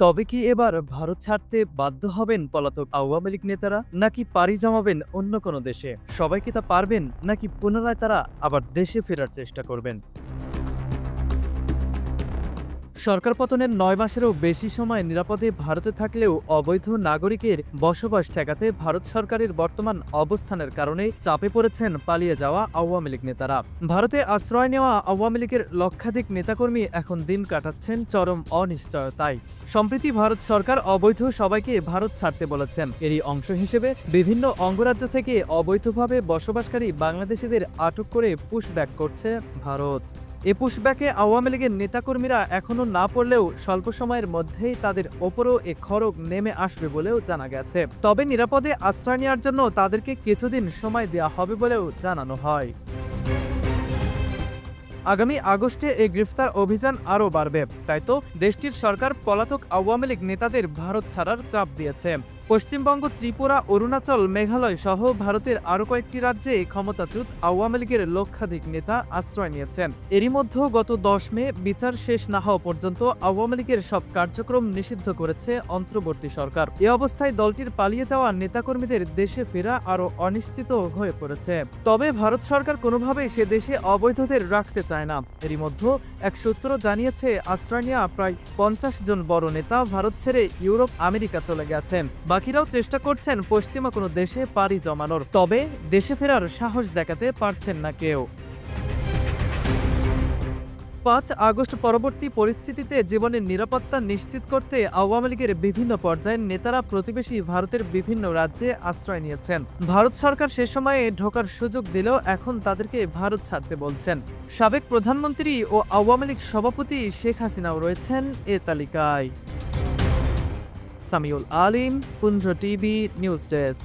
তবে কি এবার ভারত ছাড়তে বাধ্য হবেন পলাতক আওয়ামী লীগ নেতারা, নাকি পাড়ি জমাবেন অন্য কোনো দেশে? সবাই কি তা পারবেন, নাকি পুনরায় তারা আবার দেশে ফেরার চেষ্টা করবেন? সরকার পতনের ৯ মাসেরও বেশি সময় নিরাপদে ভারতে থাকলেও অবৈধ নাগরিকের বসবাস ঠেকাতে ভারত সরকারের বর্তমান অবস্থানের কারণে চাপে পড়েছেন পালিয়ে যাওয়া আওয়ামী লীগ নেতারা। ভারতে আশ্রয় নেওয়া আওয়ামী লীগের লক্ষাধিক নেতাকর্মী এখন দিন কাটাচ্ছেন চরম অনিশ্চয়তায়। সম্প্রতি ভারত সরকার অবৈধ সবাইকে ভারত ছাড়তে বলেছেন। এরই অংশ হিসেবে বিভিন্ন অঙ্গরাজ্য থেকে অবৈধভাবে বসবাসকারী বাংলাদেশিদের আটক করে পুশব্যাক করছে ভারত। এ পুশব্যাকে আওয়ামী লীগের নেতাকর্মীরা এখনও না পড়লেও স্বল্প সময়ের মধ্যেই তাদের ওপরও এ খড়গ নেমে আসবে বলেও জানা গেছে। তবে নিরাপদে আশ্রয় নেওয়ার জন্য তাদেরকে কিছুদিন সময় দেওয়া হবে বলেও জানানো হয়। আগামী আগস্টে এই গ্রেফতার অভিযান আরও বাড়বে। তাই তো দেশটির সরকার পলাতক আওয়ামী লীগ নেতাদের ভারত ছাড়ার চাপ দিয়েছে। পশ্চিমবঙ্গ, ত্রিপুরা, অরুণাচল, মেঘালয় সহ ভারতের আরও কয়েকটি রাজ্যে ক্ষমতাচ্যুত আওয়ামী লীগের লক্ষাধিক নেতা আশ্রয় নিয়েছেন। এরই মধ্যে গত ১০ মে বিচার শেষ না হওয়া পর্যন্ত আওয়ামী লীগের সব কার্যক্রম নিষিদ্ধ করেছে অন্তর্বর্তী সরকার। এ অবস্থায় দলটির পালিয়ে যাওয়া নেতাকর্মীদের দেশে ফেরা আরও অনিশ্চিত হয়ে পড়েছে। তবে ভারত সরকার কোনোভাবেই সে দেশে অবৈধদের রাখতে চায় না। এরই মধ্যে এক সূত্র জানিয়েছে, আশ্রয় নেওয়া প্রায় ৫০ জন বড় নেতা ভারত ছেড়ে ইউরোপ, আমেরিকা চলে গেছেন। বাকিরাও চেষ্টা করছেন পশ্চিমা কোনো দেশে পাড়ি জমানোর, তবে দেশে ফেরার সাহস দেখাতে পারছেন না কেউ। ৫ আগস্ট পরবর্তী পরিস্থিতিতে জীবনের নিরাপত্তা নিশ্চিত করতে আওয়ামী লীগের বিভিন্ন পর্যায়ের নেতারা প্রতিবেশী ভারতের বিভিন্ন রাজ্যে আশ্রয় নিয়েছেন। ভারত সরকার সে সময়ে ঢোকার সুযোগ দিলেও এখন তাদেরকে ভারত ছাড়তে বলছেন। সাবেক প্রধানমন্ত্রী ও আওয়ামী লীগ সভাপতি শেখ হাসিনাও রয়েছেন এ তালিকায়। সামিউল আলিম, পুঞ্জ টিভি নিউজ ডেস্ক।